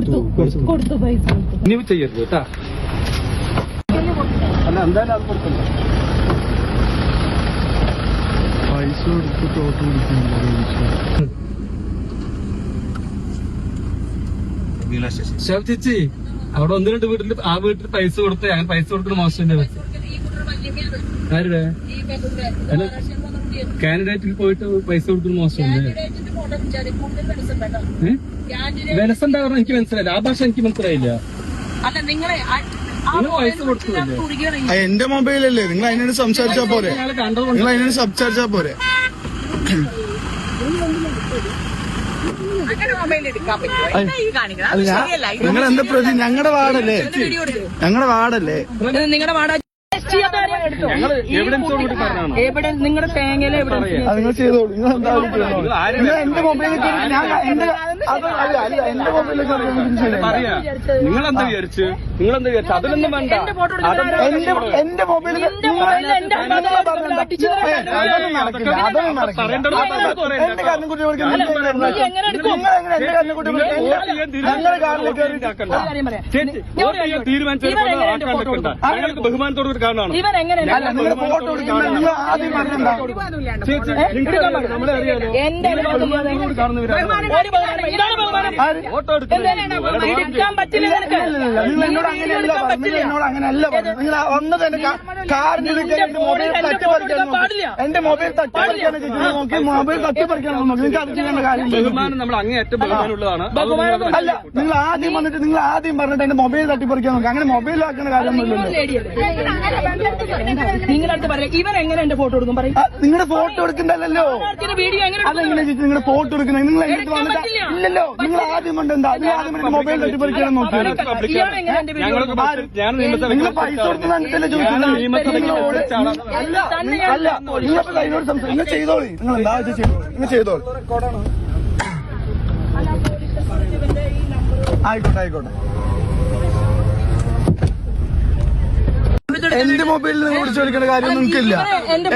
കൊടുത്തു പൈസ നീ ചെയ്യരുത് കേട്ടാ. അല്ല എന്തായാലും അത് കൊടുക്കണ്ട. പൈസ കൊടുത്തിട്ട് ഓട്ടോ ചേച്ചി അവിടെ ഒന്ന് രണ്ട് വീട്ടിൽ ആ വീട്ടിൽ പൈസ കൊടുത്ത് അങ്ങനെ പൈസ കൊടുക്കുന്ന മോശം ആരുടെ കാൻഡിഡേറ്റിൽ പോയിട്ട് പൈസ കൊടുക്കുന്ന മോശമല്ലേ? വിലസം എന്താ പറഞ്ഞാൽ എനിക്ക് മനസ്സിലായില്ല. ആ ഭാഷ എനിക്ക് മനസ്സിലായില്ല. നിങ്ങൾ പൈസ കൊടുക്കുന്നില്ലേ? എന്റെ മൊബൈലല്ലേ, നിങ്ങൾ അതിനോട് സംസാരിച്ചാ പോരെ, നിങ്ങൾ അതിനോട് സംസാരിച്ചാ പോരെ. നിങ്ങൾ എന്താ പ്രതി? ഞങ്ങളുടെ വാർഡല്ലേ, ഞങ്ങളുടെ വാർഡല്ലേ, നിങ്ങളുടെ വാടക നിങ്ങളുടെ തേങ്ങയിലെ നിങ്ങൾ ചെയ്തോളൂ. നിങ്ങൾ എന്താ എന്റെ മൊബൈലിൽ എന്റെ മൊബൈലിലേക്ക് നിങ്ങളെന്താ വിചാരിച്ചു? അതിലൊന്നും വേണ്ട. എന്റെ മൊബൈലിൽ എന്റെ കാര്യം കുട്ടി ഞങ്ങൾക്ക് ബഹുമാനത്തോട് ഒരു കാരണമാണ്. ഫോട്ടോ എടുക്കുന്ന നിങ്ങൾ ആദ്യം പറഞ്ഞാ നമ്മളെ അറിയാലോ. ഫോട്ടോ എന്നോട് അങ്ങനെയല്ല പറഞ്ഞു. നിങ്ങൾ വന്നത് എന്റെ കാറിന്റെ മൊബൈൽ തട്ടിപ്പറിക്കാൻ നോക്കി, എന്റെ മൊബൈൽ തട്ടിപ്പറിക്കാൻ നോക്കി, മൊബൈൽ തട്ടിപ്പറിക്കാൻ നോക്കി. നിങ്ങൾക്ക് അത് ചെയ്യേണ്ട കാര്യം. ബഹുമാനം നമ്മൾ അങ്ങേയറ്റം ബഹുമാനമുള്ളതാണ്. അല്ല, നിങ്ങൾ ആദ്യം പറഞ്ഞിട്ട് എന്റെ മൊബൈൽ തട്ടിപ്പറിക്കാൻ നോക്കി. അങ്ങനെ മൊബൈലാക്കുന്ന കാര്യമൊന്നുമില്ലല്ലോ. നിങ്ങളടുത്ത് പറയാം ഇവൻ എങ്ങനെ എന്റെ ഫോട്ടോ എടുക്കും പറയും. നിങ്ങളുടെ ഫോട്ടോ എടുക്കണ്ടല്ലോ. വീഡിയോ അതെങ്ങനെ ചേച്ചി നിങ്ങളുടെ ഫോട്ടോ എടുക്കുന്നത്? നിങ്ങൾ എന്റെ അടുത്ത് വന്നിട്ട് ഇല്ലല്ലോ. നിങ്ങൾ ആദ്യം കൊണ്ട് എന്താ ആദ്യം മൊബൈൽ തട്ടിപ്പറിക്കണം നോക്കി. നിങ്ങൾ പൈസ കൊടുത്ത് കണ്ടിട്ടല്ലേ ചോദിക്കുന്നത്? അല്ല, നിങ്ങളിപ്പോ അതിനോട് സംസാരിക്കും. നിങ്ങൾ ചെയ്തോളി. നിങ്ങൾ എന്താ ചെയ്തോളി, നിങ്ങൾ ചെയ്തോളി. ആയിക്കോട്ടെ. എന്റെ മൊബൈലിൽ നിങ്ങൾ വിളിച്ചു വിളിക്കേണ്ട കാര്യം നിങ്ങൾക്കില്ല.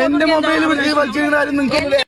എന്റെ മൊബൈലിൽ വലിച്ചിരിക്കുന്ന കാര്യം നിങ്ങൾക്കില്ല.